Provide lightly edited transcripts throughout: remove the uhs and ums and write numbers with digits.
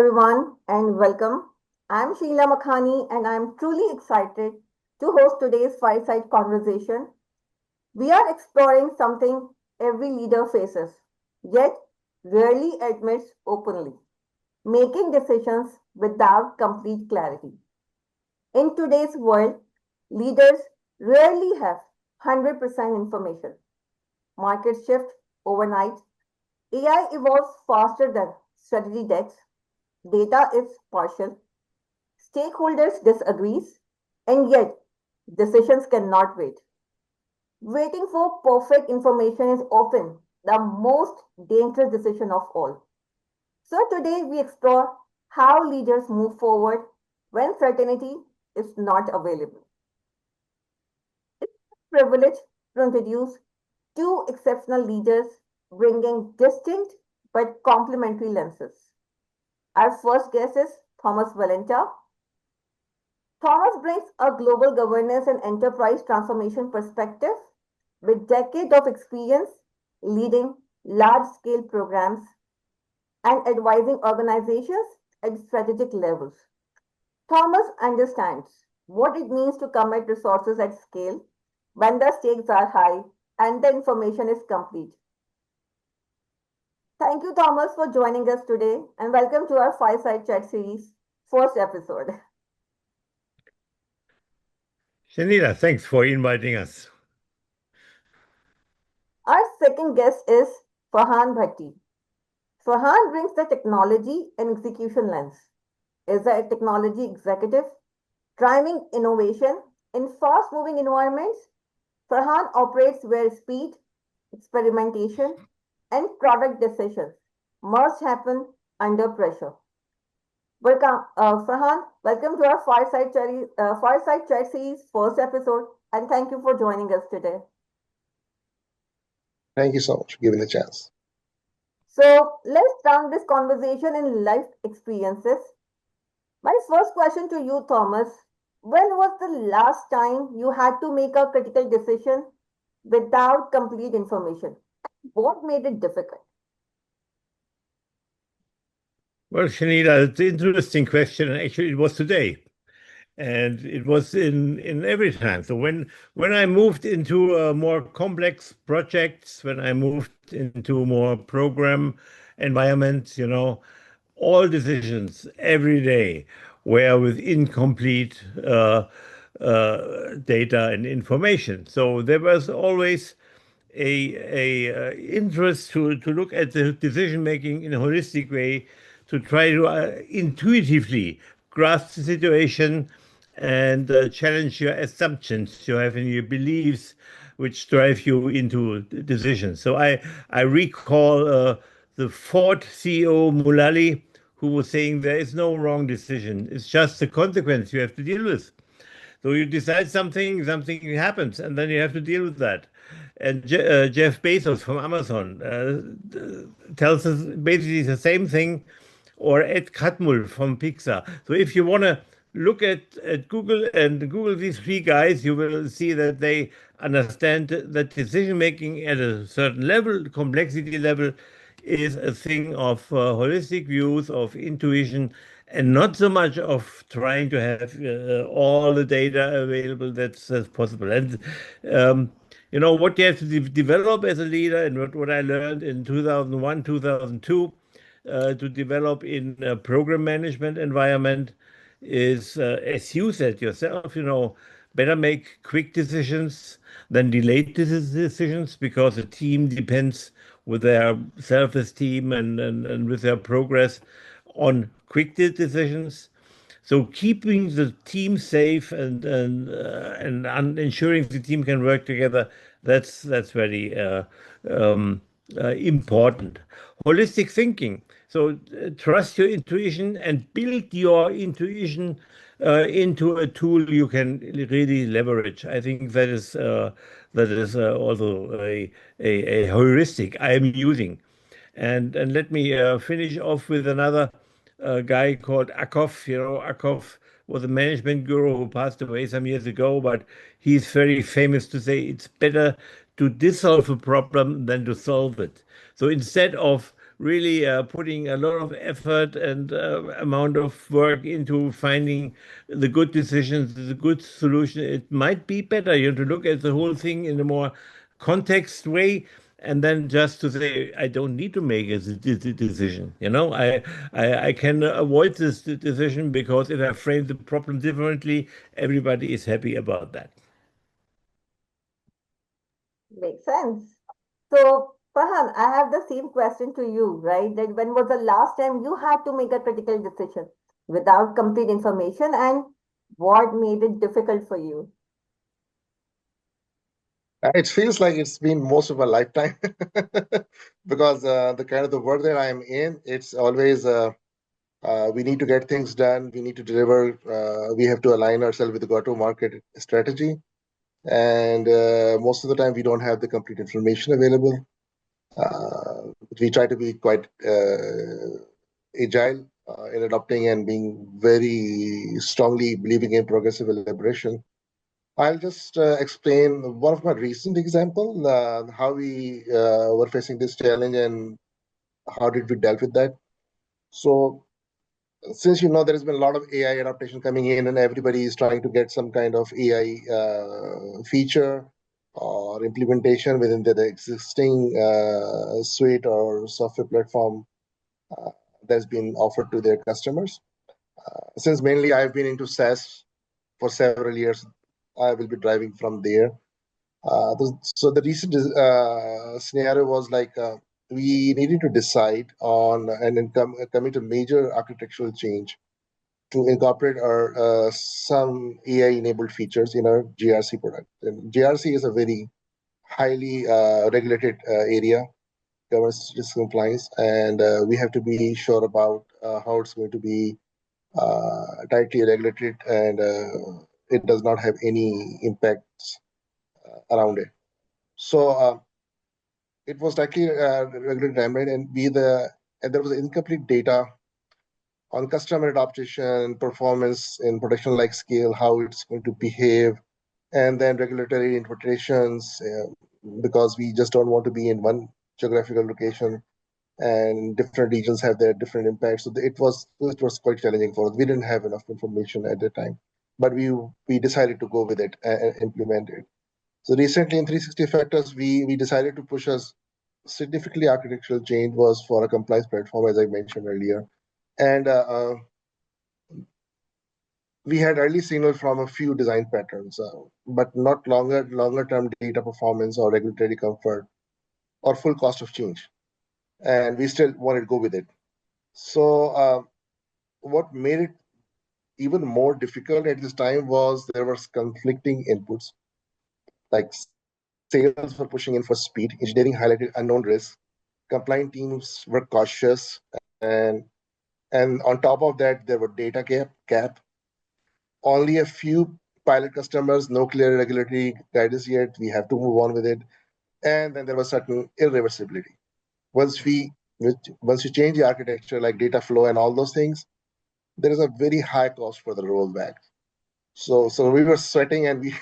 everyone, and welcome. I'm Sheila Makhani, and I'm truly excited to host today's Fireside conversation. We are exploring something every leader faces, yet rarely admits openly making decisions without complete clarity. In today's world, leaders rarely have 100% information. Markets shift overnight, AI evolves faster than strategy decks, data is partial, stakeholders disagrees, and yet decisions cannot wait. Waiting for perfect information is often the most dangerous decision of all. So today we explore how leaders move forward when certainty is not available. It's a privilege to introduce two exceptional leaders bringing distinct but complementary lenses. Our first guest is Thomas Valenta. Thomas brings a global governance and enterprise transformation perspective with decades of experience leading large scale programs and advising organizations at strategic levels. Thomas understands what it means to commit resources at scale when the stakes are high and the information is complete. Thank you, Thomas, for joining us today and welcome to our Fireside Chat series, first episode. Shanita, thanks for inviting us. Our second guest is Farhan Bhatti. Farhan brings the technology and execution lens. Is a technology executive driving innovation in fast moving environments. Farhan operates where speed, experimentation, and product decisions must happen under pressure. Welcome, Farhan. Welcome to our Fireside Chat series first episode, and thank you for joining us today. Thank you so much for giving the chance. So let's turn this conversation in life experiences. My first question to you, Thomas. When was the last time you had to make a critical decision without complete information? What made it difficult? Well, Shanita, it's an interesting question. And actually, it was today. And it was in every time. So when I moved into more complex projects, when I moved into more program environments, all decisions every day were with incomplete data and information. So there was always a interest to look at the decision making in a holistic way, to try to intuitively grasp the situation and challenge your assumptions you have in your beliefs, which drive you into decisions. So I recall the Ford CEO Mulally, who was saying there is no wrong decision. It's just the consequence you have to deal with. So you decide something happens, and then you have to deal with that. And Jeff Bezos from Amazon tells us basically the same thing, or Ed Catmull from Pixar. So if you want to look at Google and Google these three guys, you will see that they understand that decision making at a certain level, complexity level, is a thing of holistic views, of intuition, and not so much of trying to have all the data available that's possible. And what you have to develop as a leader, and what I learned in 2001, 2002, to develop in a program management environment is, as you said yourself, better make quick decisions than delayed decisions, because a team depends with their self-esteem and with their progress on quick decisions. So keeping the team safe and ensuring the team can work together, that's very important. Holistic thinking. So trust your intuition and build your intuition into a tool you can really leverage. I think that is also a heuristic I am using. And let me finish off with another guy called Akov. Akov was a management guru who passed away some years ago, but he's very famous to say it's better to dissolve a problem than to solve it. So instead of really putting a lot of effort and amount of work into finding the good decisions, the good solution. It might be better, to look at the whole thing in a more context way, and then just to say, I don't need to make a decision. I can avoid this decision because if I frame the problem differently, everybody is happy about that. Makes sense. So, Farhan, I have the same question to you, right? That when was the last time you had to make a critical decision without complete information, and what made it difficult for you? It feels like it's been most of a lifetime because the kind of the work that I'm in, it's always we need to get things done, we need to deliver, we have to align ourselves with the go-to-market strategy, and most of the time we don't have the complete information available. We try to be quite agile in adopting and being very strongly believing in progressive elaboration. I'll just explain one of my recent example, how we were facing this challenge and how did we dealt with that. So since there has been a lot of AI adaptation coming in and everybody is trying to get some kind of AI feature or implementation within the existing suite or software platform uh, that's been offered to their customers. Since mainly I've been into SaaS for several years, I will be driving from there. So the recent scenario was like we needed to decide on and then commit a major architectural change to incorporate our some AI-enabled features in our GRC product. And GRC is a very highly regulated area, governance risk compliance, and we have to be sure about how it's going to be tightly regulated and it does not have any impacts around it. So it was tightly regulated and and there was incomplete data on customer adaptation, performance in production like scale, how it's going to behave, and then regulatory interpretations, because we just don't want to be in one geographical location and different regions have their different impacts. So it was quite challenging for us. We didn't have enough information at the time, but we decided to go with it and implement it. So recently in 360 factors, we decided to push us significantly architectural change was for a compliance platform, as I mentioned earlier. And we had early signals from a few design patterns, but not longer term data performance or regulatory comfort or full cost of change. And we still wanted to go with it. So what made it even more difficult at this time was there was conflicting inputs. Like sales were pushing in for speed, engineering highlighted unknown risks, compliance teams were cautious, and on top of that there were data gap. Only a few pilot customers, no clear regulatory guidance yet. We have to move on with it. And then there was certain irreversibility. Once we once you change the architecture like data flow and all those things, there is a very high cost for the rollback. So we were sweating and we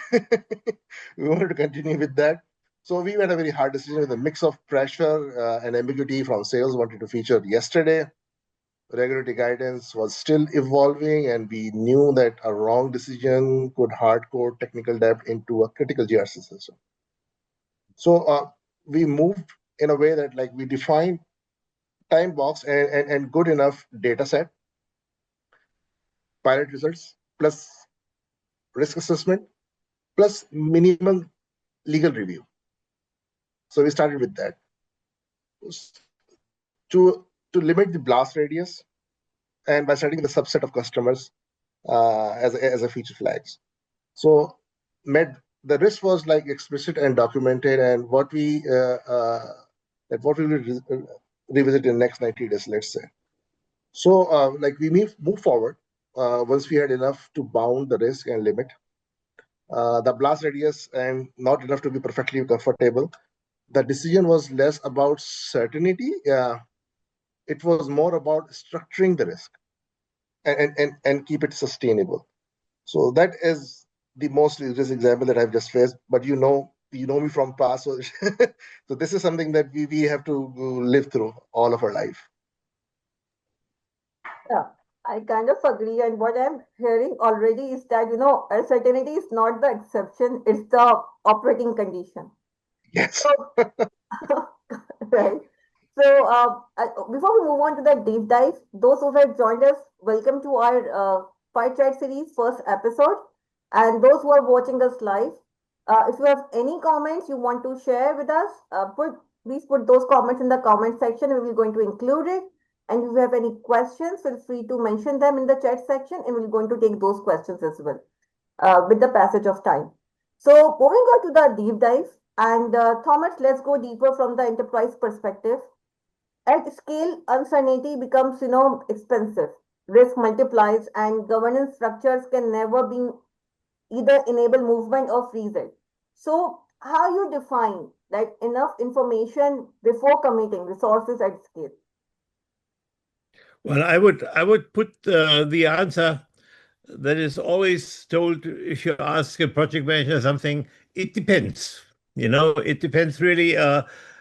we wanted to continue with that. So we made a very hard decision with a mix of pressure and ambiguity from sales wanted to feature yesterday. Regulatory guidance was still evolving, and we knew that a wrong decision could hardcore technical debt into a critical GRC system. So we moved in a way that like we defined time box and good enough data set, pilot results, plus risk assessment, plus minimal legal review. So we started with that to limit the blast radius and by setting the subset of customers as a feature flags. So the risk was like explicit and documented, and what we will revisit in the next 90 days, let's say. So like we move forward once we had enough to bound the risk and limit the blast radius and not enough to be perfectly comfortable. The decision was less about certainty. It was more about structuring the risk and keep it sustainable. So that is the most rigorous example that I've just faced. But you know me from past, so, so this is something that we have to live through all of our life. Yeah, I kind of agree. And what I'm hearing already is that, uncertainty is not the exception, it's the operating condition. Yes. So, right. So, before we move on to the deep dive, those who have joined us, welcome to our Fireside series first episode. And those who are watching us live, if you have any comments you want to share with us, please put those comments in the comment section. We will going to include it. And if you have any questions, feel free to mention them in the chat section, and we're going to take those questions as well with the passage of time. So, moving on to the deep dive, and Thomas, let's go deeper from the enterprise perspective. At scale, uncertainty becomes, expensive. Risk multiplies, and governance structures can never be either enable movement or freeze it. So, how you define that enough information before committing resources at scale? Well, I would put the answer that is always told if you ask a project manager something, it depends. It depends really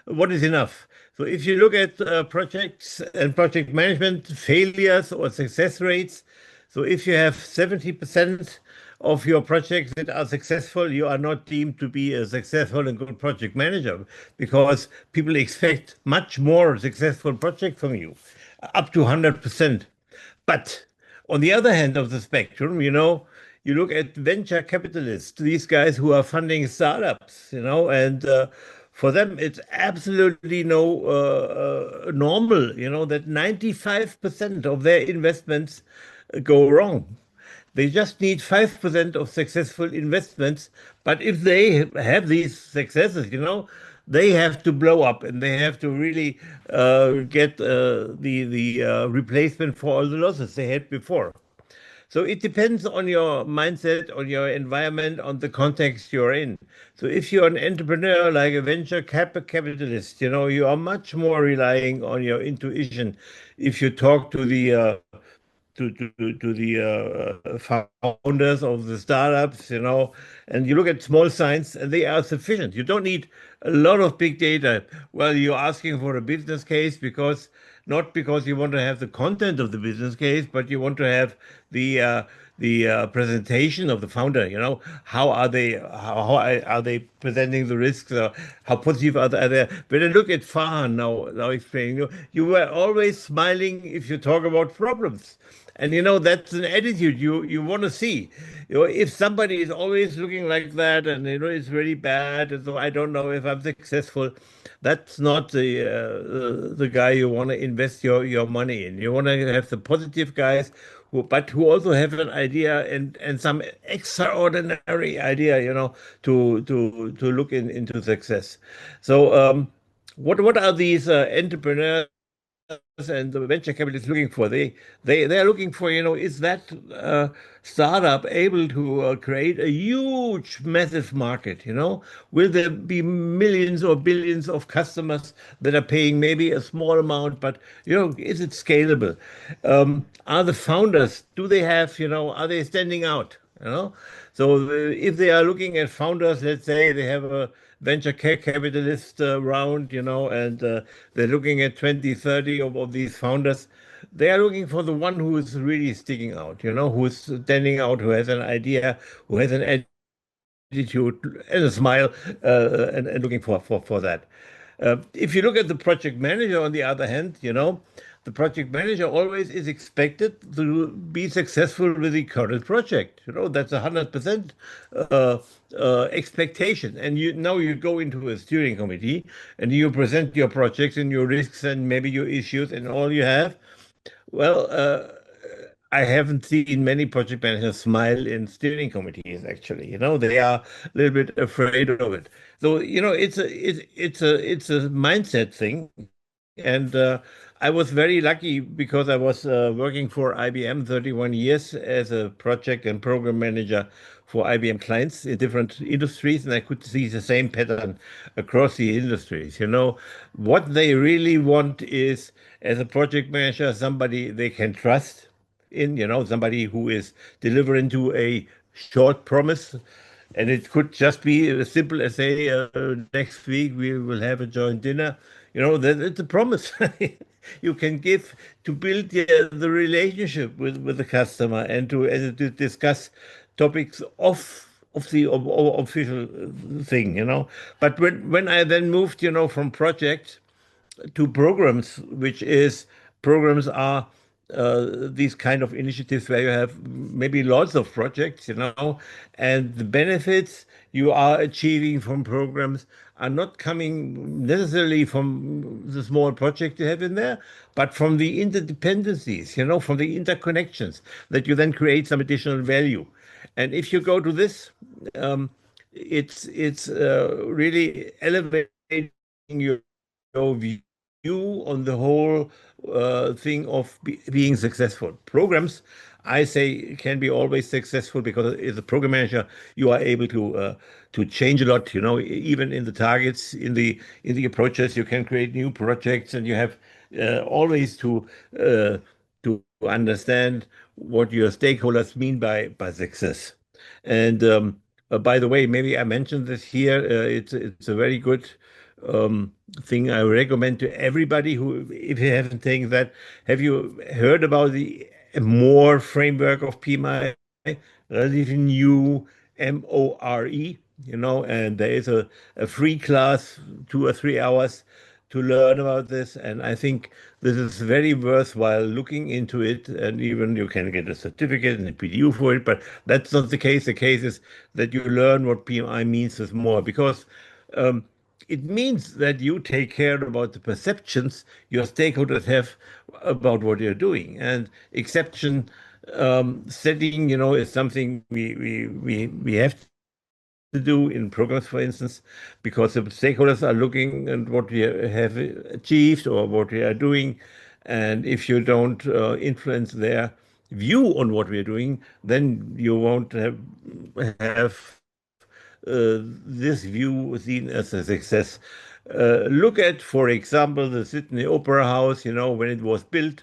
what is enough. So if you look at projects and project management failures or success rates, so if you have 70% of your projects that are successful, you are not deemed to be a successful and good project manager because people expect much more successful project from you, up to 100%. But on the other hand of the spectrum, you look at venture capitalists, these guys who are funding startups, and for them it's absolutely no normal, that 95% of their investments go wrong. They just need 5% of successful investments. But if they have these successes, they have to blow up and they have to really get the replacement for all the losses they had before. So it depends on your mindset, on your environment, on the context you're in. So if you're an entrepreneur like a venture capitalist, you are much more relying on your intuition. If you talk to the founders of the startups, and you look at small signs, and they are sufficient. You don't need a lot of big data. Well, you're asking for a business case because not because you want to have the content of the business case, but you want to have the uh, the presentation of the founder. How are they presenting the risks? How positive are they? When I look at Farhan now explaining, you were always smiling if you talk about problems. And that's an attitude you want to see. If somebody is always looking like that, and it's very bad, and so I don't know if I'm successful, that's not the guy you want to invest your money in. You want to have the positive guys who also have an idea and some extraordinary idea, to look into success. So what are these entrepreneurs and the venture capitalists looking for? They are looking for, is that startup able to create a huge, massive market? Will there be millions or billions of customers that are paying maybe a small amount, but is it scalable? Are the founders, do they have, are they standing out? So if they are looking at founders, let's say they have a venture capitalist round, and they're looking at 20, 30 of these founders. They are looking for the one who is really sticking out, who is standing out, who has an idea, who has an attitude and a smile, and looking for that. If you look at the project manager, on the other hand, the project manager always is expected to be successful with the current project. That's 100% expectation. And now you go into a steering committee and you present your projects and your risks and maybe your issues and all you have. Well, I haven't seen many project managers smile in steering committees, actually. They are a little bit afraid of it. So, it's a mindset thing. And I was very lucky because I was working for IBM 31 years as a project and program manager for IBM clients in different industries, and I could see the same pattern across the industries. What they really want is, as a project manager, somebody they can trust in, somebody who is delivering to a short promise And it could just be as simple as say, next week we will have a joint dinner. That it's a promise you can give to build the relationship with the customer and to discuss topics of the official thing. But when I then moved, from projects to programs, which is programs are these kind of initiatives where you have maybe lots of projects, and the benefits you are achieving from programs are not coming necessarily from the small project you have in there, but from the interdependencies, from the interconnections that you then create some additional value. And if you go to this, um, it's really elevating your view on the whole thing of being successful. Programs, I say, can be always successful because as a program manager, you are able to change a lot. Even in the targets, in the approaches, you can create new projects, and you have always uh, to understand what your stakeholders mean by success. And by the way, maybe I mentioned this here. It's a very good thing I recommend to everybody who, if you haven't taken that, have you heard about the more framework of PMI? Relatively new, MORE, and there is a free class, 2 or 3 hours to learn about this. And I think this is very worthwhile looking into it. And even you can get a certificate and a PDU for it, but that's not the case. The case is that you learn what PMI means with more, because um, it means that you take care about the perceptions your stakeholders have about what you're doing. And exception setting, is something we have to do in programs, for instance, because the stakeholders are looking at what we have achieved or what we are doing. And if you don't influence their view on what we are doing, then you won't have this view seen as a success. Look at, for example, the Sydney Opera House, when it was built.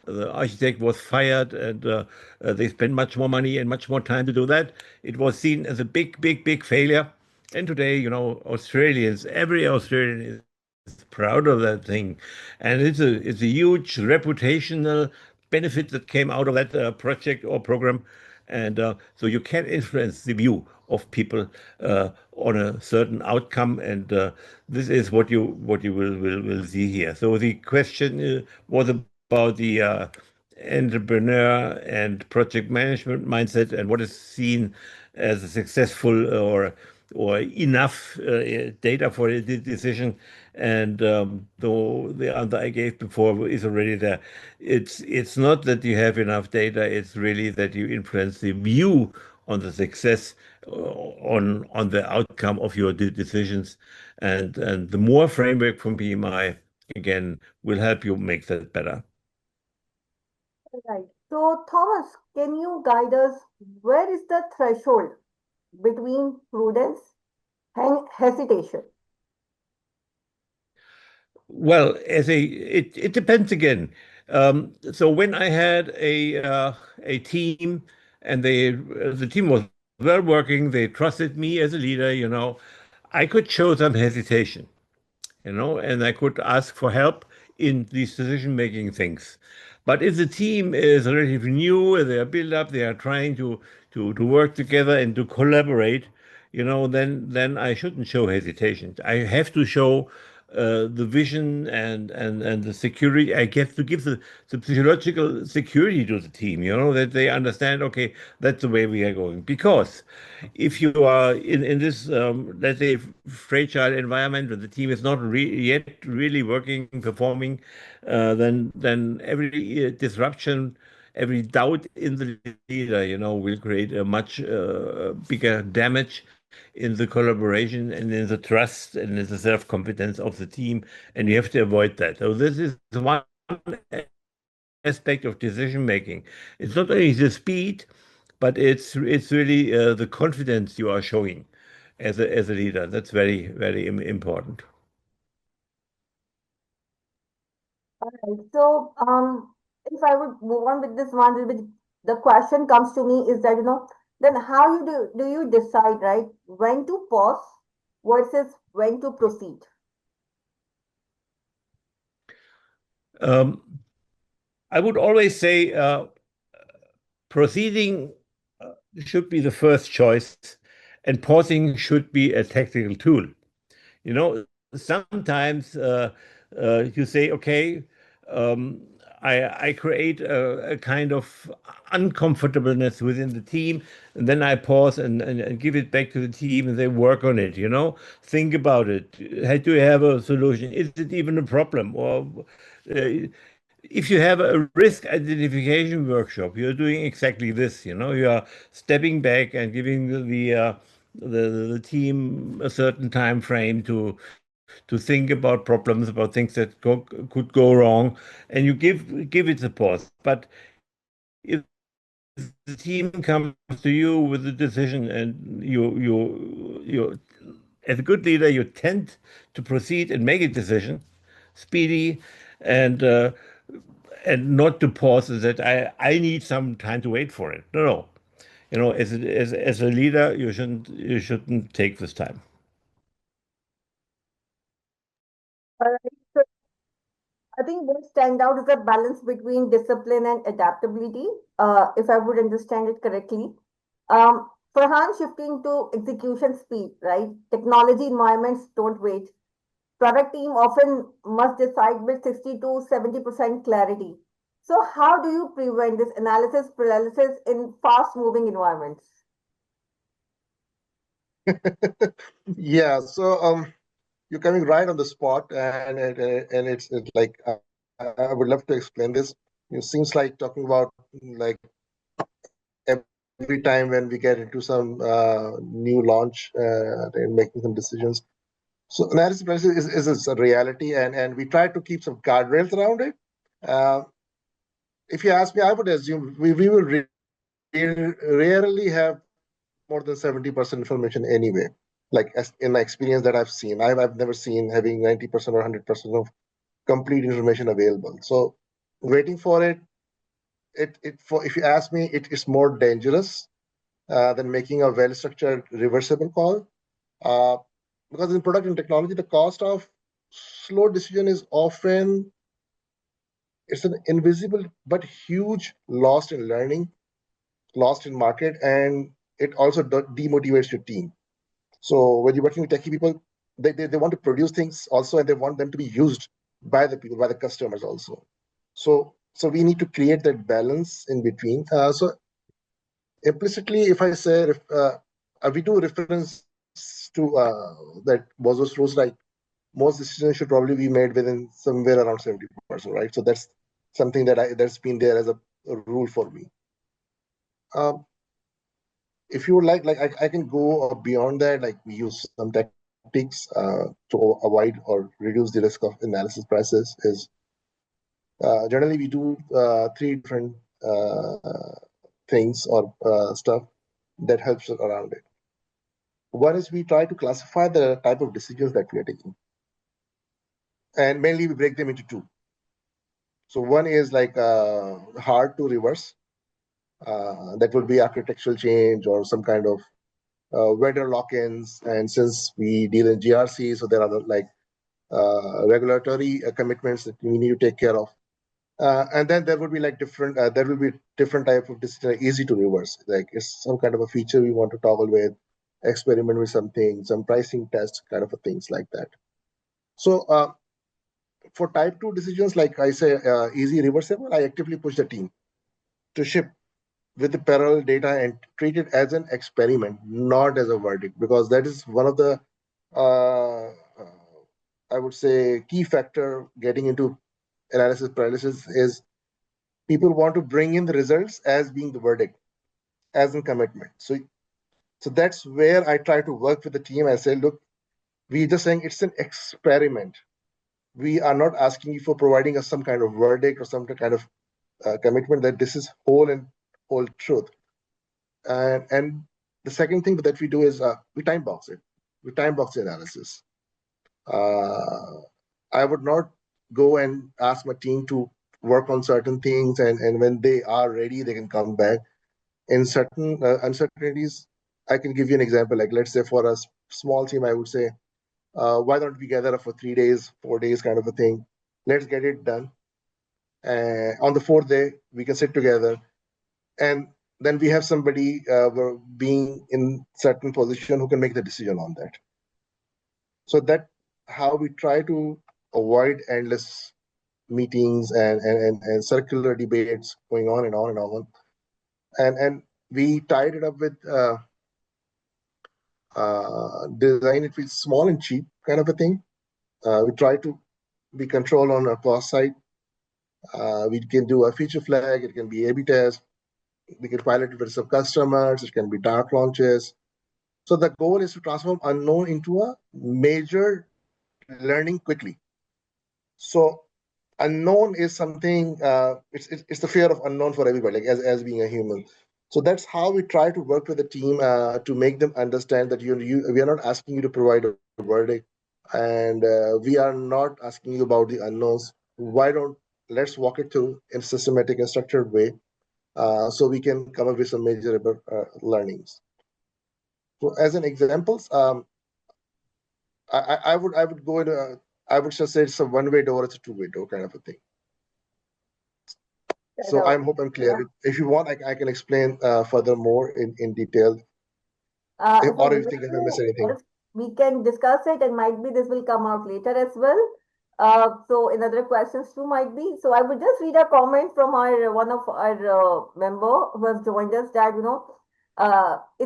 The architect was fired, and they spent much more money and much more time to do that. It was seen as a big, big, big failure. And today, Australians, every Australian is proud of that thing, and it's a huge reputational benefit that came out of that project or program. And so you can influence the view of people on a certain outcome, and this is what you will see here. So the question was about the entrepreneur and project management mindset, and what is seen as a successful or enough data for a decision. And though the answer I gave before is already there, it's not that you have enough data. It's really that you influence the view on the success, on the outcome of your decisions, and the more framework from PMI again will help you make that better. Right. So, Thomas, can you guide us? Where is the threshold between prudence and hesitation? Well, it depends again. So when I had a team, and the team was well working, they trusted me as a leader, I could show some hesitation, and I could ask for help in these decision-making things. But if the team is relatively new, they are built up, they are trying to work together and to collaborate, then I shouldn't show hesitation. I have to show the vision and the security. I have to give the psychological security to the team, that they understand, okay, that's the way we are going. Because if you are in this, let's say, fragile environment where the team is not yet really working, performing, then every disruption, every doubt in the leader, will create a much bigger damage in the collaboration and in the trust and in the self-confidence of the team, and you have to avoid that. So this is one aspect of decision making. It's not only the speed, but it's really the confidence you are showing as a leader. That's very, very important. All right. So, if I would move on with this one, the question comes to me is that, Then how do you decide, right, when to pause versus when to proceed? Um, I would always say proceeding should be the first choice, and pausing should be a tactical tool. You know, sometimes you say, okay, um, I create a kind of uncomfortableness within the team, and then I pause and give it back to the team, and they work on it. Think about it. Do you have a solution? Is it even a problem? Or if you have a risk identification workshop, you're doing exactly this. You are stepping back and giving the team a certain time frame to think about problems, about things that could go wrong, and you give it a pause. But if the team comes to you with a decision, and you as a good leader, you tend to proceed and make a decision speedy, and not to pause and that I need some time to wait for it. No, no. As a leader, you shouldn't take this time. All right. So I think what stand out is the balance between discipline and adaptability, if I would understand it correctly. Farhan, shifting to execution speed, right? Technology environments don't wait. Product team often must decide with 60 to 70% clarity. So how do you prevent this analysis paralysis in fast moving environments? Yeah, so you're coming right on the spot, and it's like I would love to explain this. It seems like talking about like every time when we get into some new launch and making some decisions. So analysis paralysis is a reality, and we try to keep some guardrails around it. Uh, if you ask me, I would assume we will rarely have more than 70% information anyway. Like as in my experience that I've seen, I've never seen having 90% or 100% of complete information available. So waiting for it for if you ask me, it is more dangerous than making a well-structured reversible call. Uh, because in product and technology, the cost of slow decision is often it's an invisible but huge lost in learning, lost in market, and it also demotivates your team. So when you're working with techie people, they want to produce things also, and they want them to be used by the people, by the customers also. So we need to create that balance in between. So implicitly, if I say we do reference to that Boswell's rules, like most decisions should probably be made within somewhere around 70%, right? So that's something that's been there as a rule for me. Um, if you would like I can go beyond that. Like we use some tactics to avoid or reduce the risk of analysis process. Is generally we do three different things or stuff that helps around it. One is we try to classify the type of decisions that we are taking, and mainly we break them into two. So one is like hard to reverse. That would be architectural change or some kind of vendor lock-ins. And since we deal in GRC, so there are like regulatory commitments that we need to take care of. And then there would be like there will be different type of decision easy to reverse. Like it's some kind of a feature we want to toggle with, experiment with something, some pricing test kind of a things like that. So for type 2 decisions, like I say, easy reversible, I actively push the team to ship with the parallel data and treat it as an experiment, not as a verdict, because that is one of the, uh, I would say, key factor getting into analysis paralysis is people want to bring in the results as being the verdict, as in commitment. So that's where I try to work with the team. I say, look, we're just saying it's an experiment. We are not asking you for providing us some kind of verdict or some kind of commitment that this is whole and whole truth. And the second thing that we do is we time box it. We time box the analysis. Uh, I would not go and ask my team to work on certain things, and when they are ready, they can come back. in certain uncertainties. I can give you an example. Like, let's say for a small team, I would say, why don't we gather up for 3 days, 4 days, kind of a thing? Let's get it done. On the fourth day, we can sit together, and then we have somebody being in certain position who can make the decision on that. So that how we try to avoid endless meetings and circular debates going on and on and on. And we tied it up with design it with small and cheap kind of a thing. We try to be controlled on our cost side. We can do a feature flag. It can be A/B test. We can pilot it with some customers. It can be dark launches. So the goal is to transform unknown into a major learning quickly. So unknown is something. It's the fear of unknown for everybody, like as being a human. So that's how we try to work with the team to make them understand that we are not asking you to provide a verdict, and we are not asking you about the unknowns. Why don't let's walk it through in a systematic and structured way, so we can come up with some major learnings. So as an examples, I would go into I would just say it's a one-way door, it's a two-way door kind of a thing. So I hope I'm clear. Yeah. If you want, I can explain further more in detail, So or if you think I missed anything. we can discuss it, and might be this will come out later as well. So in other questions too might be. So I would just read a comment from our one of our member who has joined us that in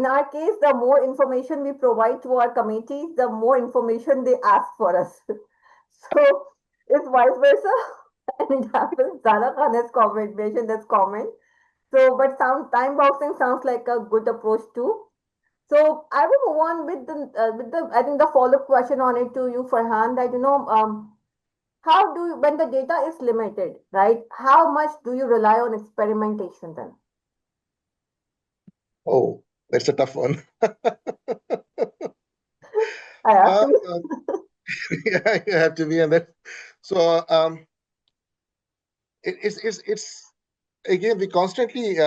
our case, the more information we provide to our committees, the more information they ask for us. So it's vice versa. And it happens. Zara Khan has mentioned this comment. So, but time boxing sounds like a good approach too. So I will move on with the I think the follow up question on it to you, Farhan. That how do you, when the data is limited, right? How much do you rely on experimentation then? Oh, that's a tough one. I have uh, to. uh, yeah, you have to be on that. So it's again we constantly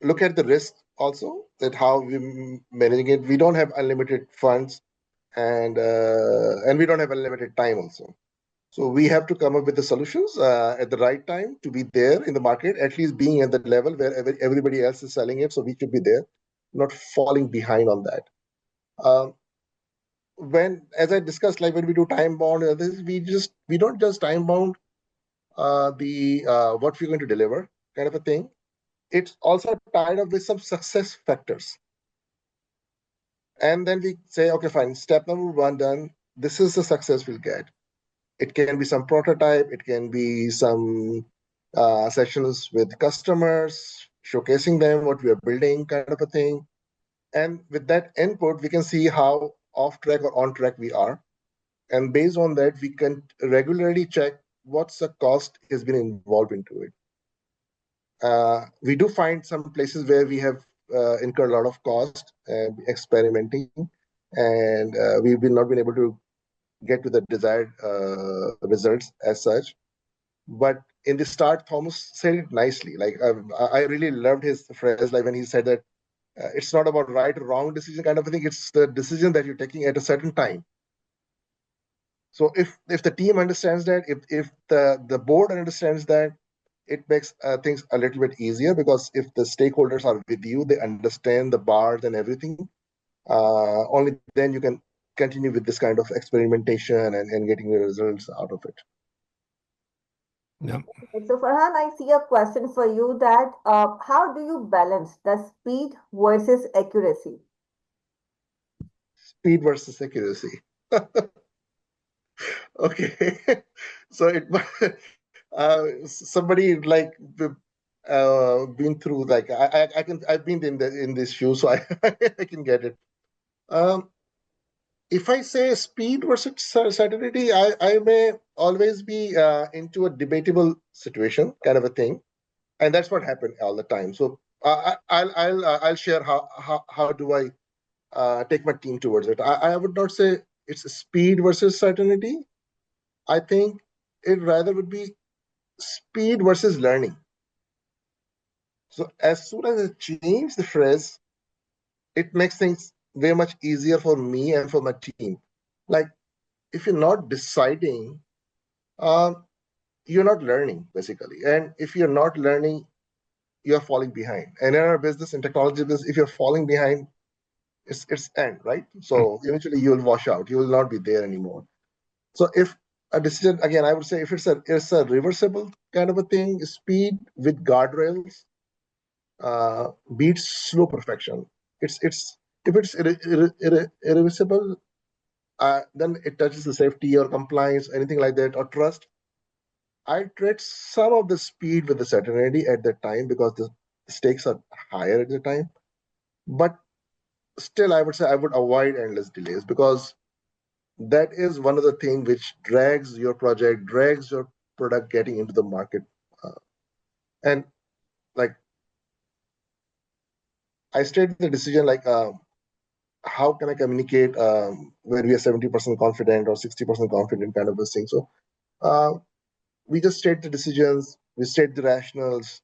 look at the risk also, that how we managing it. We don't have unlimited funds, and we don't have unlimited time also. So we have to come up with the solutions at the right time to be there in the market, at least being at the level where everybody else is selling it. So we should be there, not falling behind on that. Um, when, as I discussed, like when we do time bound, we don't just time bound the what we're going to deliver kind of a thing. It's also tied up with some success factors. And then we say, okay, fine, step number one done. This is the success we'll get. It can be some prototype, it can be some sessions with customers, showcasing them what we are building, kind of a thing. And with that input, we can see how off track or on track we are. And based on that, we can regularly check what's the cost has been involved into it. We do find some places where we have incurred a lot of cost experimenting, and we've not been able to get to the desired results as such. But in the start, Thomas said it nicely. Like I really loved his phrase, like when he said that it's not about right or wrong decision kind of a thing. It's the decision that you're taking at a certain time. So if the team understands that, if the board understands that, it makes things a little bit easier, because if the stakeholders are with you, they understand the bars and everything. Only then you can continue with this kind of experimentation and getting the results out of it. Yeah. So Farhan, I see a question for you that how do you balance the speed versus accuracy? Speed versus accuracy. Okay. So somebody like been through, like I've been in this shoe, so I can get it. Um, if I say speed versus certainty, I may always be into a debatable situation, kind of a thing, and that's what happened all the time. So I'll share how do I take my team towards it. I would not say it's speed versus certainty. I think it rather would be speed versus learning. So as soon as I change the phrase, it makes things way much easier for me and for my team. Like if you're not deciding, um, you're not learning basically, and if you're not learning, you're falling behind. And in our business, in technology business, if you're falling behind, it's end, right? So eventually you will wash out. You will not be there anymore. So if a decision, again, I would say if it's a reversible kind of a thing, speed with guardrails beats slow perfection. It's if it's irreversible, then it touches the safety or compliance, anything like that, or trust. I trade some of the speed with the certainty at that time because the stakes are higher at the time. But still, I would say I would avoid endless delays because that is one of the things which drags your project, drags your product getting into the market. Uh, and like I stated the decision like how can I communicate where we are 70% confident or 60% confident kind of this thing. So uh, we just state the decisions, we state the rationals,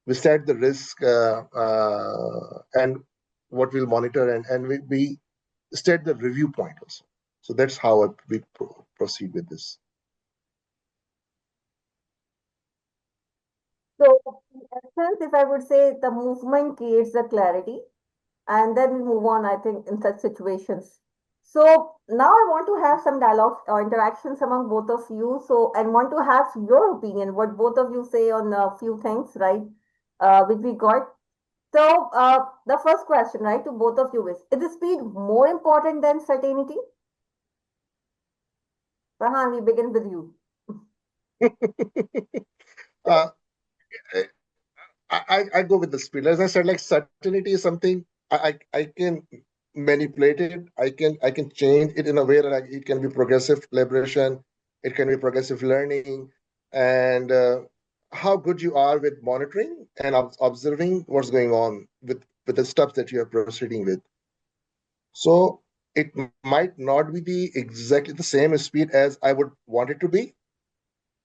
we set the risk and what we'll monitor, and we state the review point also. So that's how we proceed with this. So, in essence, if I would say the movement creates the clarity, and then we move on, I think, in such situations. So now I want to have some dialogue or interactions among both of you. So, and want to have your opinion, what both of you say on a few things, right? Which we got. So, the first question, right, to both of you is the speed more important than certainty? Farhan, we begin with you. uh, I go with the speed. As I said, like certainty is something I can manipulate it. I can change it in a way that it can be progressive collaboration, it can be progressive learning, and how good you are with monitoring and observing what's going on with the stuff that you are proceeding with. So it might not be the exactly the same speed as I would want it to be,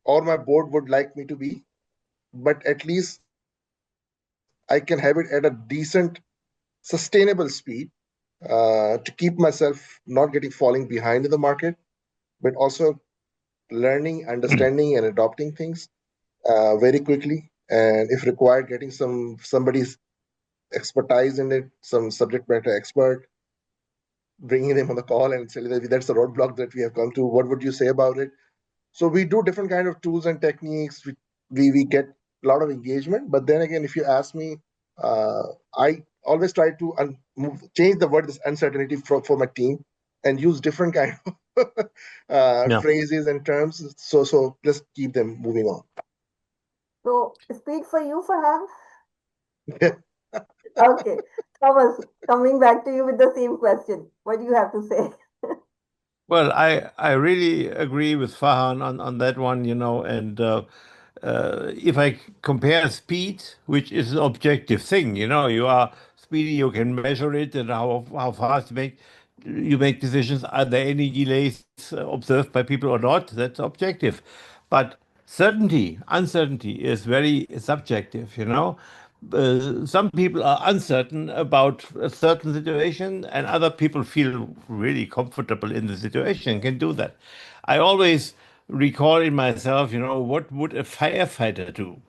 or my board would like me to be, but at least I can have it at a decent, sustainable speed to keep myself not getting falling behind in the market, but also learning, understanding, and adopting things very quickly. And if required, getting somebody's expertise in it, some subject matter expert, bringing them on the call and say that's the roadblock that we have come to. What would you say about it? So we do different kind of tools and techniques. We get a lot of engagement. But then again, if you ask me, uh, I always try to change the word this uncertainty for my team and use different kind of Yeah. phrases and terms. So just keep them moving on. So, speed for you, Farhan? Okay. Thomas, coming back to you with the same question. What do you have to say? Well, I really agree with Fahan on that one, and if I compare speed, which is an objective thing, you are speedy, you can measure it, and how fast you make decisions. Are there any delays observed by people or not? That's objective. But uncertainty is very subjective. Some people are uncertain about a certain situation, and other people feel really comfortable in the situation, can do that. I always recall in myself, what would a firefighter do?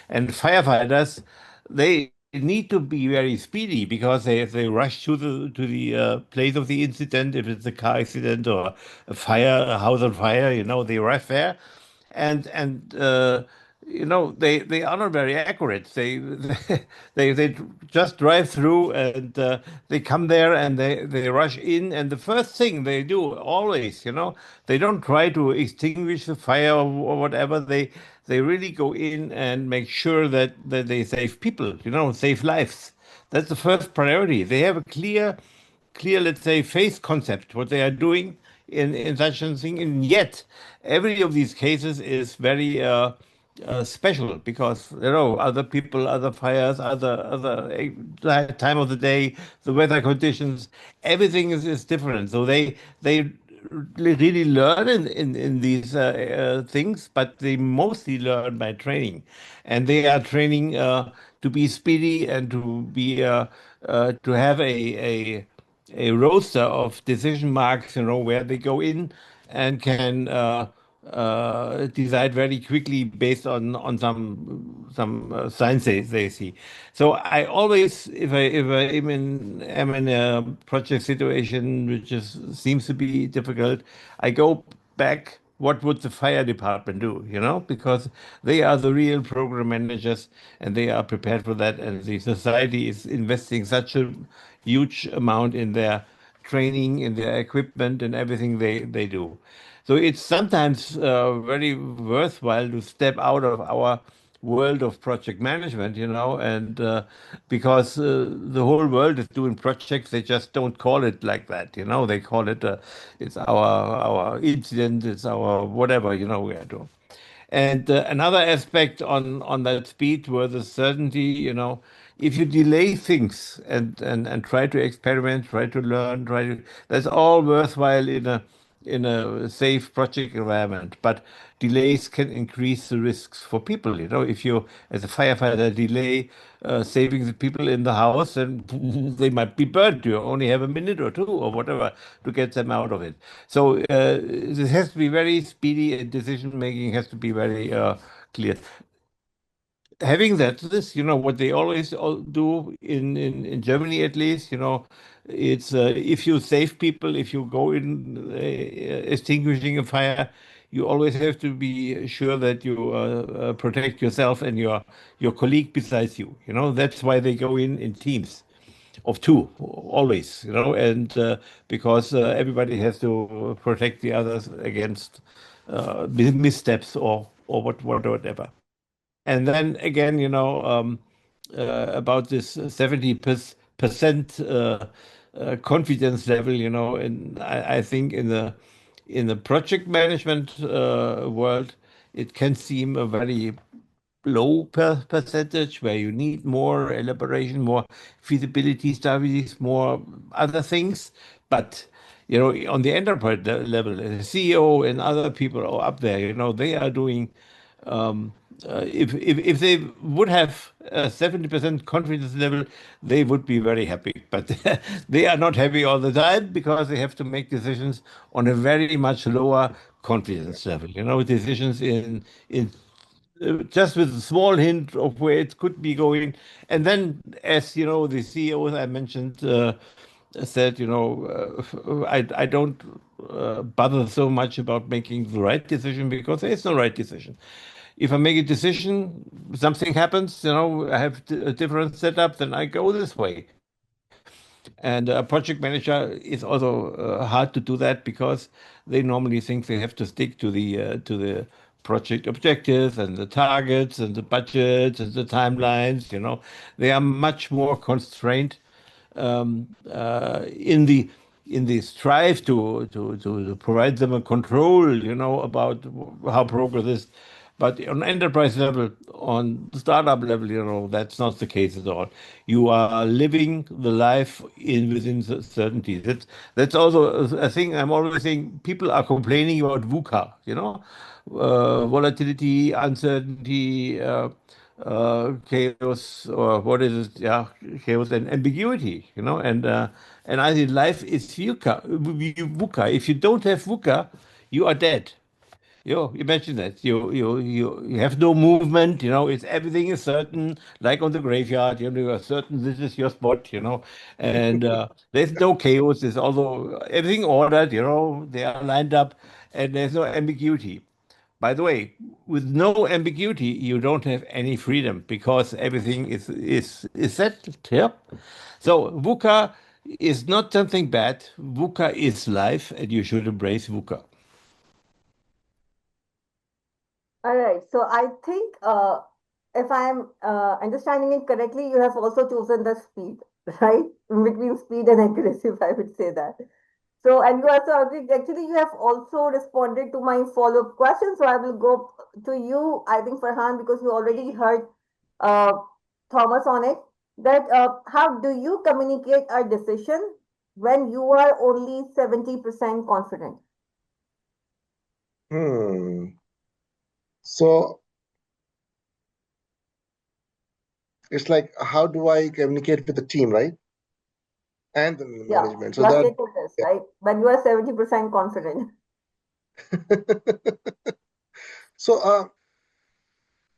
And firefighters, they need to be very speedy because they rush to the place of the incident, if it's a car accident or a house on fire, they rush there, and they are not very accurate. They just drive through, and they come there and they rush in, and the first thing they do always, they don't try to extinguish the fire or whatever. They really go in and make sure that they save people, save lives. That's the first priority. They have a clear, let's say, face concept, what they are doing in such a thing. And yet, every of these cases is very special because, other people, other fires, other time of the day, the weather conditions, everything is different. So they really learn in these things, but they mostly learn by training. And they are training to be speedy and to have a roster of decision marks, where they go in and can decide very quickly based on some signs they see. So I always, if I am in a project situation which seems to be difficult, I go back. What would the fire department do? Because they are the real program managers and they are prepared for that. And the society is investing such a huge amount in their training, in their equipment, and everything they do. So it's sometimes very worthwhile to step out of our world of project management, and because the whole world is doing projects, they just don't call it like that, they call it it's our incident, it's our whatever, we are doing. And another aspect on that speed versus certainty, if you delay things and try to experiment, try to learn, that's all worthwhile in a safe project environment. But delays can increase the risks for people. If you, as a firefighter, delay saving the people in the house, then they might be burnt. You only have a minute or two or whatever to get them out of it. So this has to be very speedy, and decision making has to be very clear. Having said this, what they always do in Germany, at least, it's if you save people, if you go in extinguishing a fire, you always have to be sure that you protect yourself and your colleague besides you. That's why they go in teams of two always. And because everybody has to protect the others against missteps or whatever. And then again, about this 70% confidence level, and I think in the project management world, it can seem a very low percentage where you need more elaboration, more feasibility studies, more other things. But on the enterprise level, the CEO and other people are up there. They are doing. Um, if they would have a 70% confidence level, they would be very happy. But they are not happy all the time because they have to make decisions on a very much lower confidence level. Decisions in just with a small hint of where it could be going. And then, as you know, the CEOs I mentioned said, I don't bother so much about making the right decision because there is no right decision. If I make a decision, something happens, I have a different setup, then I go this way. And a project manager is also hard to do that because they normally think they have to stick to the project objectives and the targets and the budgets and the timelines. They are much more constrained in the strive to provide them a control, about how progress is. But on enterprise level, on startup level, that's not the case at all. You are living the life within certainty. That's also a thing I'm always saying. People are complaining about VUCA, volatility, uncertainty, chaos, or what is it? Yeah, chaos and ambiguity, and I think life is VUCA. If you don't have VUCA, you are dead. Imagine that. You have no movement, it's everything is certain, like on the graveyard, you are certain this is your spot, and there's no chaos, there's also everything ordered, they are lined up, and there's no ambiguity. By the way, with no ambiguity, you don't have any freedom because everything is set. Yeah. So VUCA is not something bad. VUCA is life, and you should embrace VUCA. All right. So I think if I'm understanding it correctly, you have also chosen the speed, right? In between speed and accuracy, if I would say that. So, and you also agreed, actually, you have also responded to my follow-up question. So I will go to you, I think, Farhan, because you already heard uh, Thomas on it. That how do you communicate a decision when you are only 70% confident? Hmm. So It's like, how do I communicate with the team, right? And the Yeah, management. So your that, take on this, right? When you are 70% confident. so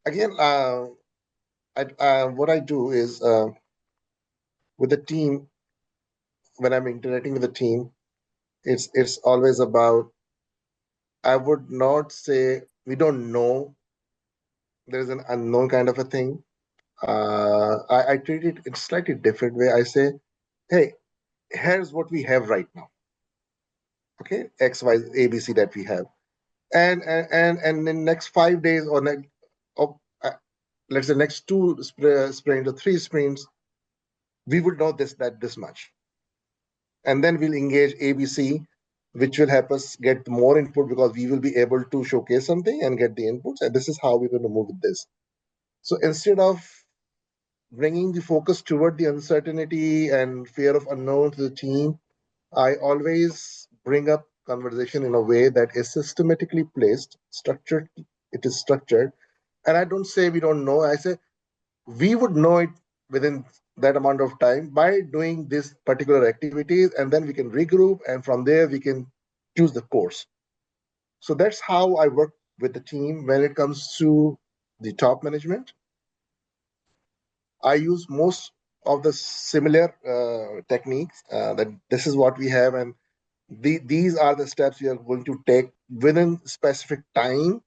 again, what I do is with the team, when I'm interacting with the team, it's always about, I would not say we don't know. There is an unknown kind of a thing. I treat it in a slightly different way. I say, hey, here's what we have right now. Okay, X, Y, A, B, C that we have, and in next 5 days or next, or, let's say next two sprints or three sprints, we would know this much, and then we'll engage ABC, which will help us get more input because we will be able to showcase something and get the inputs, and this is how we're going to move with this. So instead of bringing the focus toward the uncertainty and fear of unknown to the team, I always bring up conversation in a way that is systematically placed, structured. It is structured, and I don't say we don't know. I say we would know it within that amount of time by doing these particular activities, and then we can regroup, and from there we can choose the course. So that's how I work with the team when it comes to the top management. I use most of the similar techniques, that this is what we have, and these are the steps we are going to take within specific time,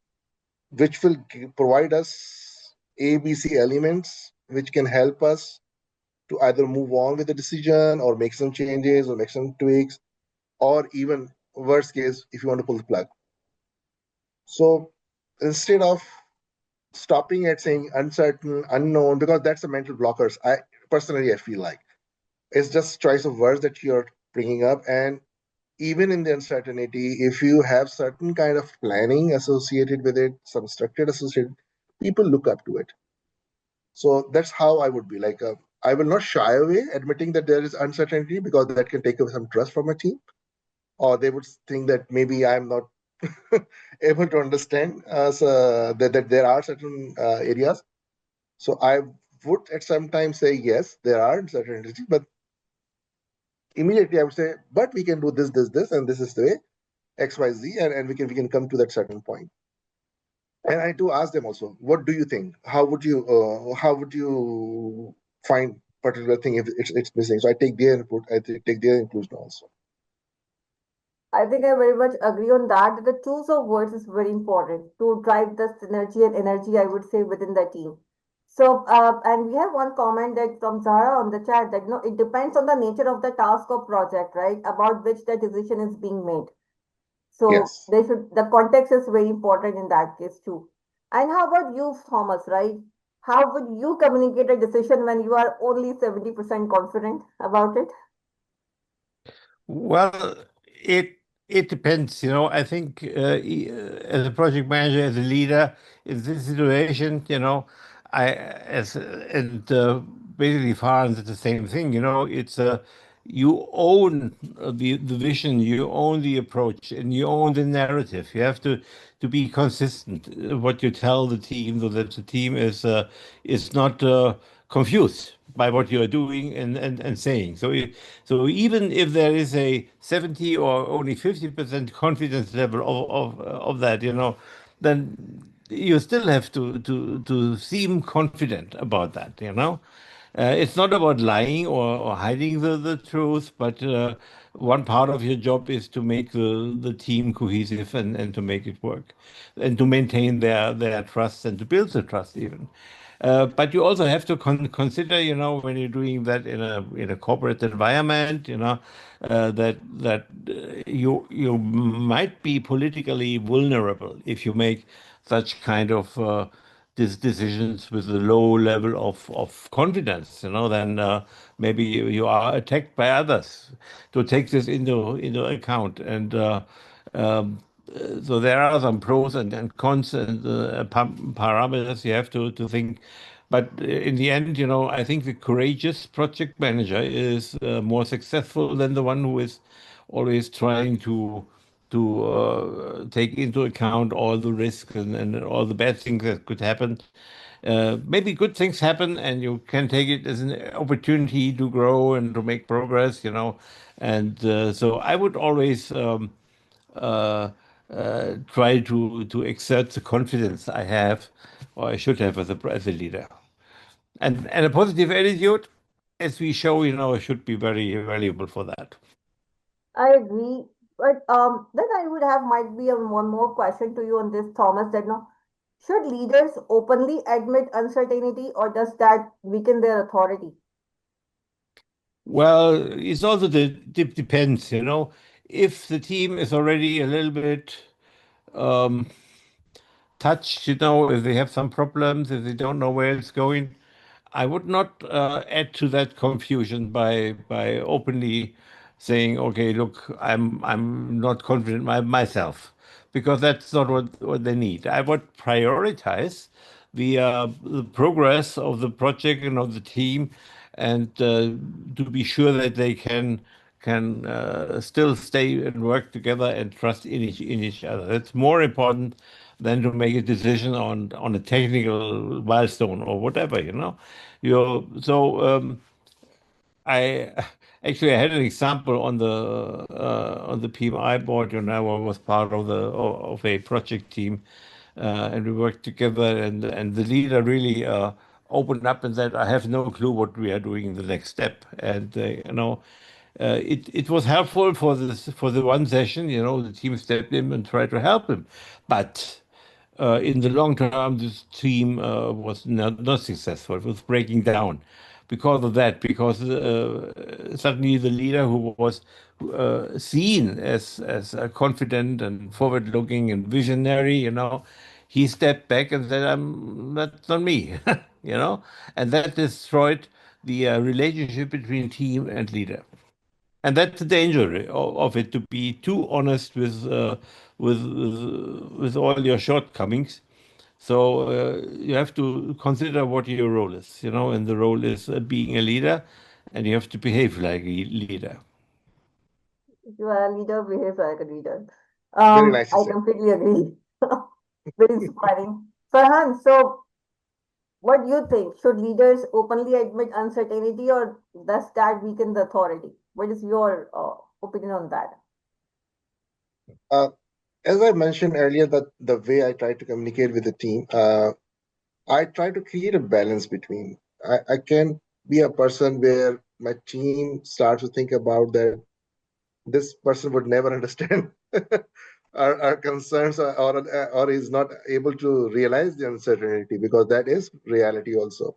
which will provide us ABC elements which can help us to either move on with the decision or make some changes or make some tweaks, or even worst case, if you want to pull the plug. So instead of stopping at saying uncertain, unknown, because that's the mental blockers, I feel like it's just choice of words that you're bringing up. And even in the uncertainty, if you have certain kind of planning associated with it, some structure associated, people look up to it. So that's how I would be like. I will not shy away admitting that there is uncertainty because that can take away some trust from a team, or they would think that maybe I'm not able to understand that there are certain areas. So I would at some time say yes, there are uncertainties, but immediately I would say, but we can do this, and this is the way X, Y, Z, and we can come to that certain point. And I do ask them also, what do you think? How would you find particular thing if it's missing? So I take their input, take their inclusion also. I think I very much agree on that. That the choice of words is very important to drive the synergy and energy, I would say, within the team. So, and we have one comment that from Zara on the chat that it depends on the nature of the task or project, right? About which the decision is being made. So Yes. the context is very important in that case too. And how about you, Thomas, right? How would you communicate a decision when you are only 70% confident about it? Well, it it depends, you know. I think as a project manager, as a leader in this situation, you know, I as and basically Farns is the same thing, you know. It's you own the vision, you own the approach, and you own the narrative. You have to be consistent what you tell the team, so that the team is not confused by what you are doing and saying. So even if there is a 70 or only 50% confidence level of that, you know, then you still have to seem confident about that, you know. It's not about lying or hiding the truth, but one part of your job is to make the team cohesive and to make it work and to maintain their trust and to build the trust even. But you also have to consider, you know, when you're doing that in a corporate environment, you know, that you might be politically vulnerable if you make such kind of these decisions with a low level of confidence, you know, then maybe you are attacked by others. To take this into account, and so there are some pros and cons and parameters you have to think. But in the end, you know, I think the courageous project manager is more successful than the one who is always trying to take into account all the risks and all the bad things that could happen. Maybe good things happen, and you can take it as an opportunity to grow and to make progress, And so I would always uh, try to exert the confidence I have, or I should have as a leader, and a positive attitude, as we show, should be very valuable for that. I agree. But then I would have might be one more question to you on this, Thomas, that no, should leaders openly admit uncertainty or does that weaken their authority? Well, it's also depends, if the team is already a little bit um, touched, if they have some problems, if they don't know where it's going, I would not add to that confusion by openly saying, "Okay, look, I'm not confident myself," because that's not what they need. I would prioritize the progress of the project and of the team, and to be sure that they can still stay and work together and trust in each other. That's more important than to make a decision on a technical milestone or whatever, so I actually I had an example on the PMI board. I was part of a project team, and we worked together. And the leader really opened up and said, "I have no clue what we are doing in the next step." And it was helpful for the one session. The team stepped in and tried to help him, but in the long term, this team was not successful. It was breaking down because of that, because suddenly the leader who was seen as confident and forward-looking and visionary, he stepped back and said, that's not me," and that destroyed the relationship between team and leader. And that's the danger of it, to be too honest with all your shortcomings. So you have to consider what your role is, and the role is being a leader, and you have to behave like a leader. If you are a leader, behave like a leader. Very nicely I said. completely agree. Very inspiring. Farhan, so what do you think? Should leaders openly admit uncertainty or does that weaken the authority? What is your opinion on that? Uh, as I mentioned earlier, that the way I try to communicate with the team, I try to create a balance between. I can be a person where my team starts to think about that this person would never understand our concerns, or is not able to realize the uncertainty, because that is reality also.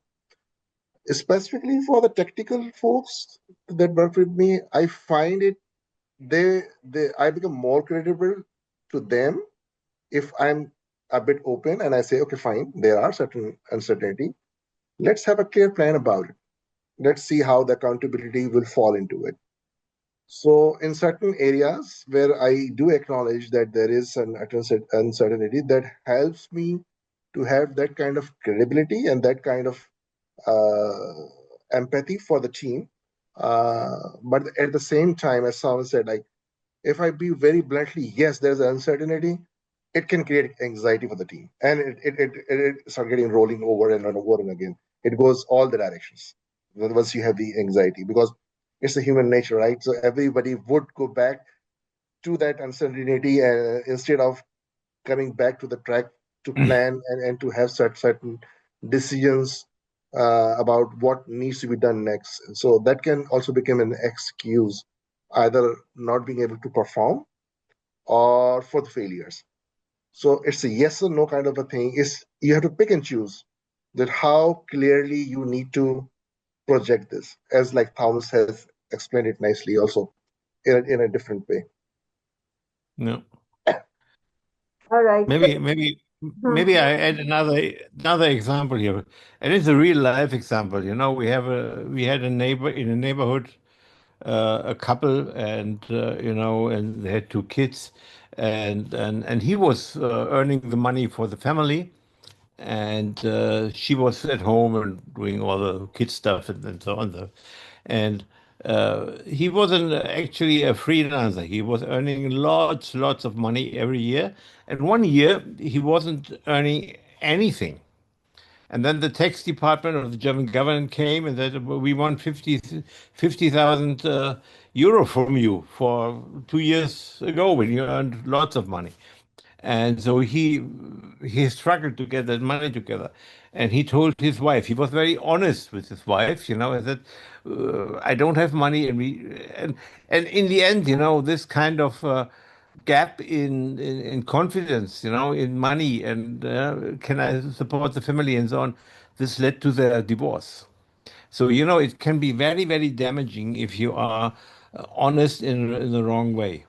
Specifically for the technical folks that work with me, I find it they I become more credible to them if I'm a bit open and I say, okay, fine, there are certain uncertainty. Let's have a clear plan about it. Let's see how the accountability will fall into it. So, in certain areas where I do acknowledge that there is an uncertainty, that helps me to have that kind of credibility and that kind of empathy for the team. But at the same time, as someone said, like, if I be very bluntly, yes, there's an uncertainty, it can create anxiety for the team. And it start getting rolling over and over and again. It goes all the directions once you have the anxiety, because it's a human nature, right? So everybody would go back to that uncertainty, instead of coming back to the track to plan and to have certain decisions about what needs to be done next. So that can also become an excuse, either not being able to perform or for the failures. So it's a yes or no kind of a thing. Is you have to pick and choose that how clearly you need to project this, as like Thomas has explained it nicely also in a different way. No. All right. Maybe I add another example here, and it's a real life example. We had a neighbor in a neighborhood, a couple, and they had two kids, and he was earning the money for the family, and she was at home and doing all the kid stuff and so on. And he wasn't actually a freelancer. He was earning lots of money every year. And one year he wasn't earning anything. And then the tax department of the German government came and said, "Well, we want 50,000 euro from you for 2 years ago when you earned lots of money." And so he struggled to get that money together. And he told his wife, he was very honest with his wife, and said, I don't have money. And in the end, this kind of gap in confidence, in money, and can I support the family and so on, this led to their divorce. So, it can be very, very damaging if you are honest in the wrong way.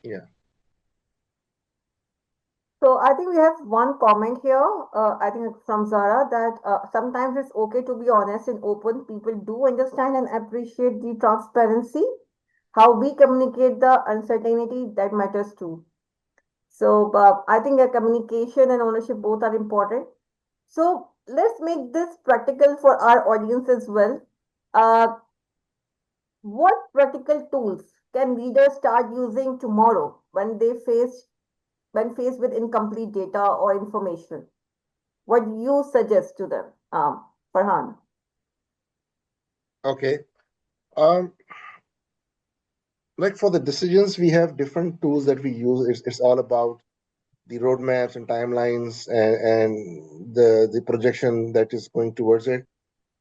Yeah. So I think we have one comment here. I think it's from Zara that sometimes it's okay to be honest and open. People do understand and appreciate the transparency. How we communicate the uncertainty that matters too. So I think communication and ownership both are important. So let's make this practical for our audience as well. Uh, what practical tools can leaders start using tomorrow when faced with incomplete data or information? What you suggest to them, Farhan? Okay. Um, like for the decisions, we have different tools that we use. It's all about the roadmaps and timelines and the projection that is going towards it.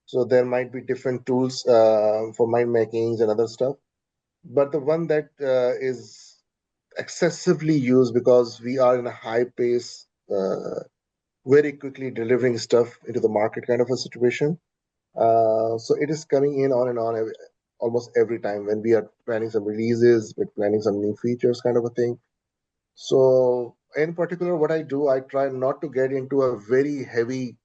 So there might be different tools for mind makings and other stuff. But the one that is excessively used because we are in a high pace, very quickly delivering stuff into the market kind of a situation. So it is coming in on and on almost every time when we are planning some releases, we're planning some new features kind of a thing. So in particular, what I do, I try not to get into a very heavy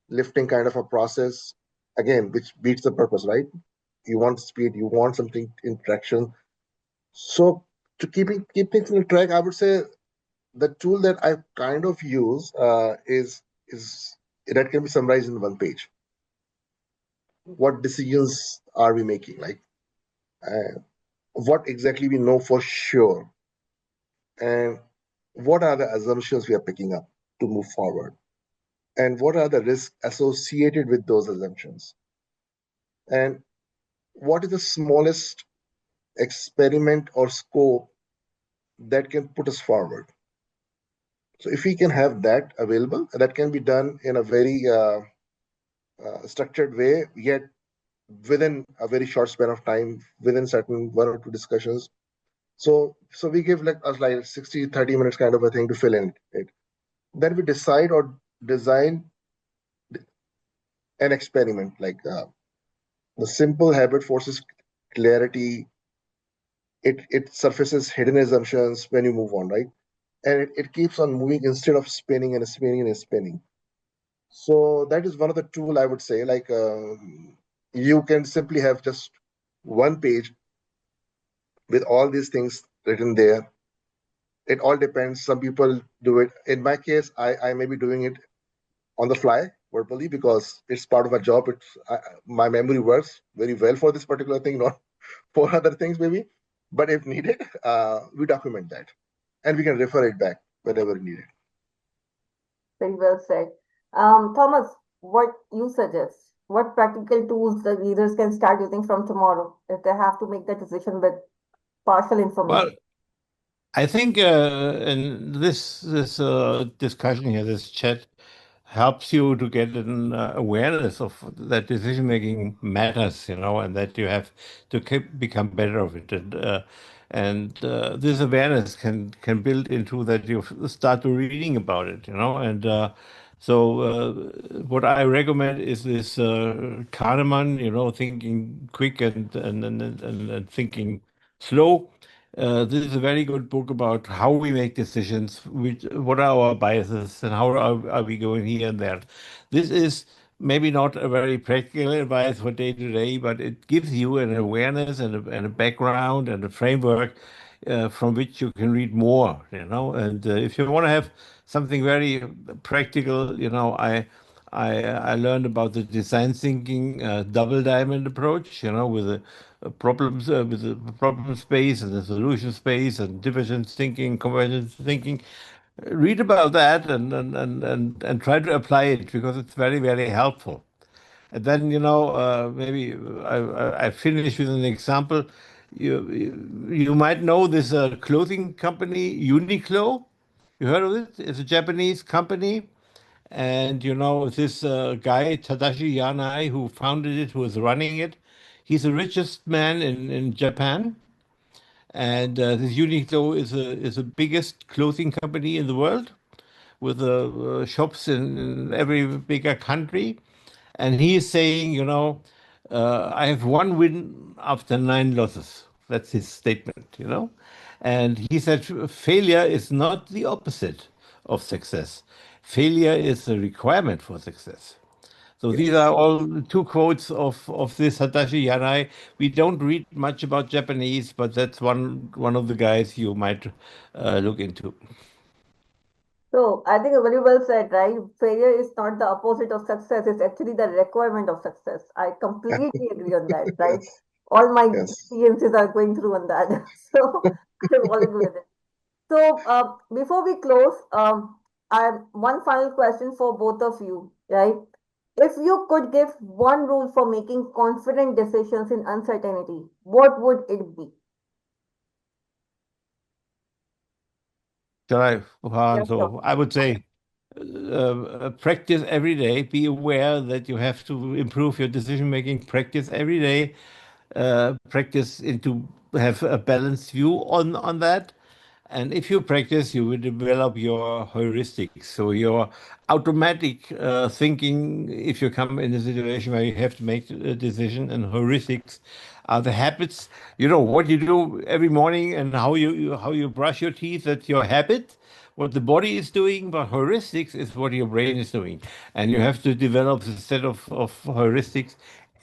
lifting kind of a process, again, which beats the purpose, right? You want speed, you want something in traction. So to keep things in track, I would say the tool that I kind of use is that can be summarized in one page. What decisions are we making? Like what exactly we know for sure, and what are the assumptions we are picking up to move forward, and what are the risks associated with those assumptions, and what is the smallest experiment or scope that can put us forward. So if we can have that available, that can be done in a very structured way, yet within a very short span of time, within certain one or two discussions. So we give like us like 60, 30 minutes kind of a thing to fill in it. Then we decide or design an experiment. Like the simple habit forces clarity. It surfaces hidden assumptions when you move on, right? And it keeps on moving instead of spinning and spinning and spinning. So that is one of the tool I would say. Like you can simply have just one page with all these things written there. It all depends. Some people do it. In my case, I may be doing it on the fly verbally because it's part of my job. My memory works very well for this particular thing, not for other things maybe. But if needed, we document that and we can refer it back whenever needed. Very well said. Thomas, what you suggest? What practical tools the leaders can start using from tomorrow if they have to make the decision with partial Well, information? I think in this discussion here, this chat helps you to get an awareness of that decision making matters, and that you have to become better of it. And this awareness can build into that you start to reading about it, and so what I recommend is this Kahneman, thinking quick and thinking slow. This is a very good book about how we make decisions, what are our biases, and how are we going here and there. This is maybe not a very practical advice for day to day, but it gives you an awareness and a background and a framework from which you can read more, And if you want to have something very practical, I learned about the design thinking double diamond approach, with the problem space and the solution space and divergence thinking, convergence thinking. read about that and try to apply it because it's very, very helpful. And then, maybe I finish with an example. You might know this clothing company, Uniqlo. You heard of it? It's a Japanese company. And, this guy, Tadashi Yanai, who founded it, who is running it, he's the richest man in Japan. And this Uniqlo is the biggest clothing company in the world with shops in every bigger country. And he is saying, I have one win after nine losses. That's his statement. And he said, failure is not the opposite of success. Failure is a requirement for success. So these are Yes. all two quotes of this Satoshi Yanai. We don't read much about Japanese, but that's one of the guys you might look into. So I think very well said, right? Failure is not the opposite of success, it's actually the requirement of success. I completely agree on that, right? Yes. All my Yes. experiences are going through on that. So I'm all agree with it. So before we close, I have one final question for both of you, right? If you could give one rule for making confident decisions in uncertainty, what would it be? Shall I, Farhan? Yeah, sure. So I would say practice every day. Be aware that you have to improve your decision making. Practice every day. Practice into have a balanced view on that. And if you practice, you will develop your heuristics. So your automatic thinking, if you come in a situation where you have to make a decision, and heuristics are the habits. What you do every morning and how you brush your teeth. That's your habit. What the body is doing, but heuristics is what your brain is doing, and you have to develop a set of heuristics.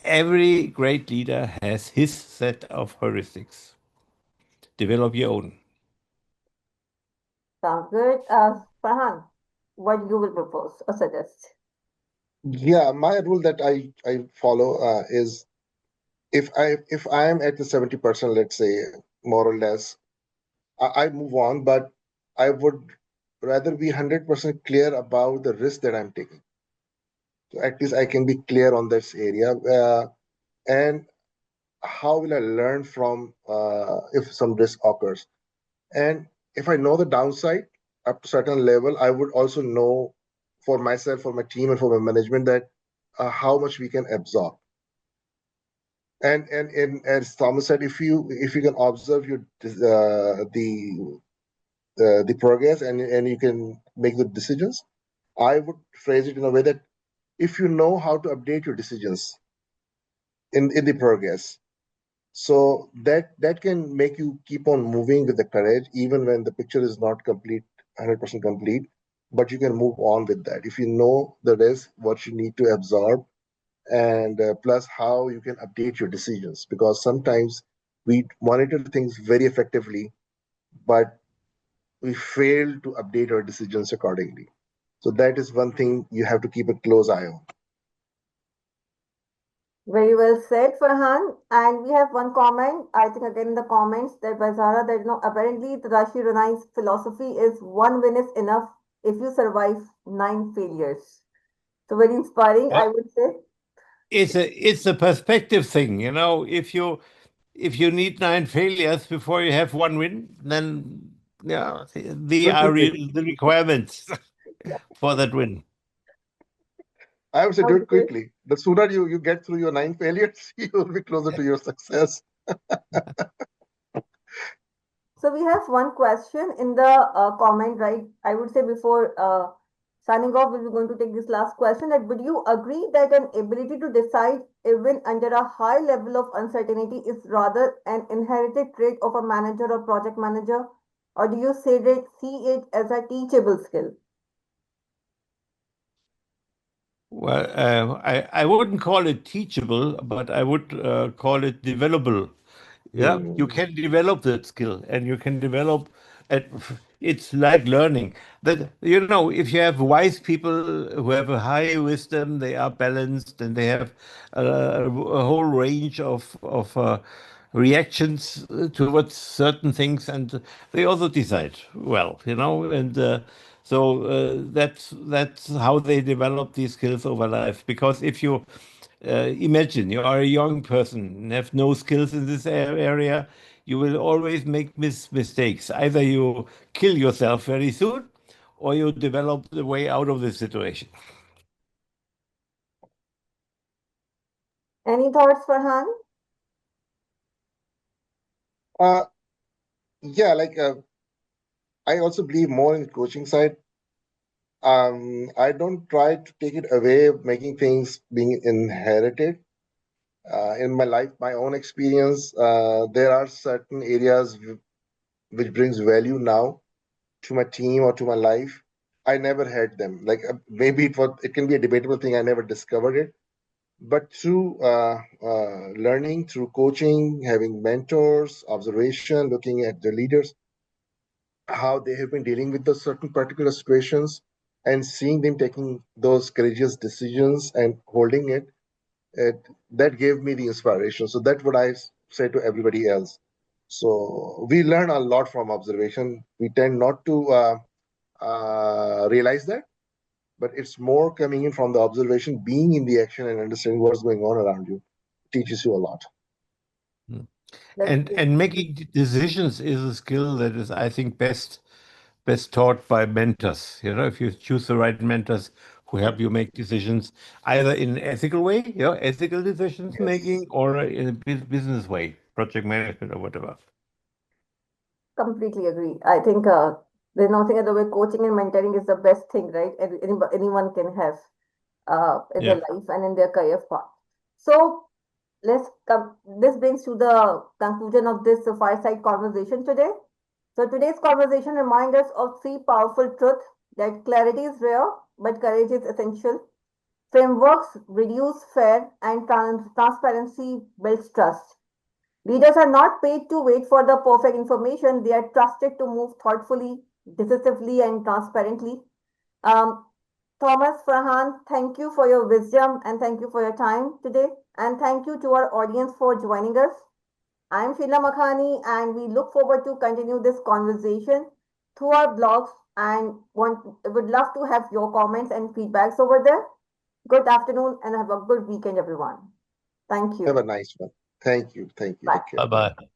Every great leader has his set of heuristics. Develop your own. Sounds good. Farhan, what you will propose or suggest? Yeah, my rule that I follow is if I am at the 70%, let's say, more or less, I move on, but I would rather be 100% clear about the risk that I'm taking. So at least I can be clear on this area. And how will I learn from if some risk occurs? And if I know the downside up to certain level, I would also know for myself, for my team, and for my management that how much we can absorb. And as Thomas said, if you can observe the progress and you can make the decisions, I would phrase it in a way that if you know how to update your decisions in the progress, so that can make you keep on moving with the courage even when the picture is not complete, 100% complete, but you can move on with that if you know the risk, what you need to absorb, and plus how you can update your decisions, because sometimes we monitor things very effectively, but we fail to update our decisions accordingly. So that is one thing you have to keep a close eye on. Very well said, Farhan. And we have one comment, I think again in the comments that by Zara, that apparently Tadashi Runai's philosophy is one win is enough if you survive nine failures. So very inspiring, I Well, would say. it's a perspective thing. If you need nine failures before you have one win, then yeah, they are the requirements for that win. I would say do Sounds it good. quickly. The sooner you get through your nine failures, you will be closer to your success. So we have one question in the comment, right? I would say before signing off, we are going to take this last question that would you agree that an ability to decide even under a high level of uncertainty is rather an inherited trait of a manager or project manager? Or do you see it as a teachable skill? Well, I wouldn't call it teachable, but I would call it developable. Yeah, you Hmm. can develop that skill, and you can develop it. It's like learning that, if you have wise people who have a high wisdom, they are balanced and they have a whole range of reactions towards certain things, and they also decide well, and that's how they develop these skills over life. Because if you imagine you are a young person and have no skills in this area, you will always make mistakes. Either you kill yourself very soon, or you develop the way out of this situation. Any thoughts, Farhan? Uh, yeah, I also believe more in the coaching side. I don't try to take it away, making things being inherited. In my life, my own experience, there are certain areas which brings value now to my team or to my life. I never had them. Maybe it can be a debatable thing. I never discovered it, but through learning, through coaching, having mentors, observation, looking at the leaders, how they have been dealing with the certain particular situations, and seeing them taking those courageous decisions and holding it, that gave me the inspiration. So that's what I say to everybody else. So we learn a lot from observation. We tend not to realize that, but it's more coming in from the observation, being in the action and understanding what's going on around you teaches you a lot. Mm. That's great. And making decisions is a skill that is, I think, best taught by mentors. If you choose the right mentors who help you make decisions, either in an ethical way, ethical decisions Yes. making, or in a business way, project management or whatever. Completely agree. I think there's nothing other way. Coaching and mentoring is the best thing, right? Anyone can have in their Yeah. life and in their career path. So let's come. This brings to the conclusion of this fireside conversation today. So today's conversation reminds us of three powerful truths: that clarity is rare, but courage is essential. Frameworks reduce fear, and transparency builds trust. Leaders are not paid to wait for the perfect information. They are trusted to move thoughtfully, decisively, and transparently. Um, Thomas, Farhan, thank you for your wisdom and thank you for your time today. And thank you to our audience for joining us. I'm Sheila Makhani, and we look forward to continue this conversation through our blogs and would love to have your comments and feedbacks over there. Good afternoon and have a good weekend, everyone. Thank Have you. a nice one. Thank you. Thank you. Bye. Take care. Bye bye.